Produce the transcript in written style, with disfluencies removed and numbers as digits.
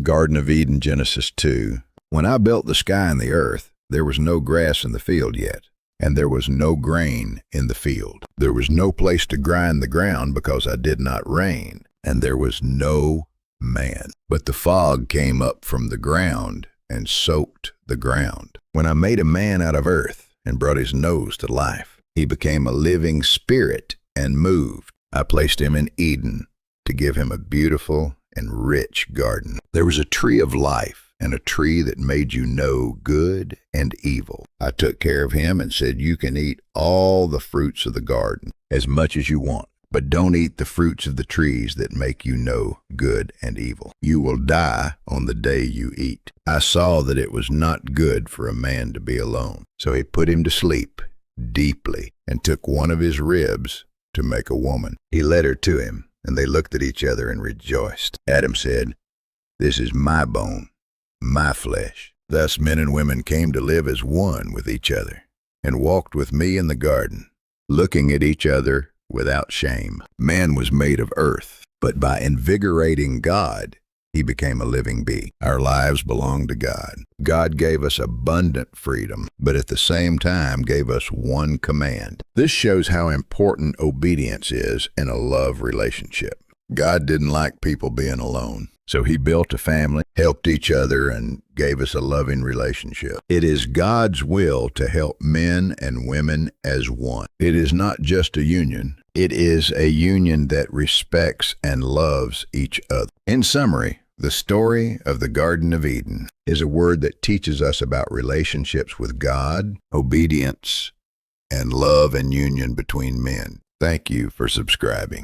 Garden of Eden, Genesis 2. When I built the sky and the earth, there was no grass in the field yet, and there was no grain in the field. There was no place to grind the ground because I did not rain, and there was no man. But the fog came up from the ground and soaked the ground. When I made a man out of earth and brought his nose to life, he became a living spirit and moved. I placed him in Eden to give him a beautiful and rich garden. There was a tree of life and a tree that made you know good and evil. I took care of him and said, you can eat all the fruits of the garden as much as you want, but don't eat the fruits of the trees that make you know good and evil. You will die on the day you eat. I saw that it was not good for a man to be alone. So he put him to sleep deeply and took one of his ribs to make a woman. He led her to him, and they looked at each other and rejoiced. Adam said, this is my bone, my flesh. Thus men and women came to live as one with each other and walked with me in the garden, looking at each other without shame. Man was made of earth, but by invigorating God, he became a living being. Our lives belong to God. God gave us abundant freedom, but at the same time gave us one command. This shows how important obedience is in a love relationship. God didn't like people being alone, so he built a family, helped each other, and gave us a loving relationship. It is God's will to help men and women as one. It is not just a union. It is a union that respects and loves each other. In summary, the story of the Garden of Eden is a word that teaches us about relationships with God, obedience, and love and union between men. Thank you for subscribing.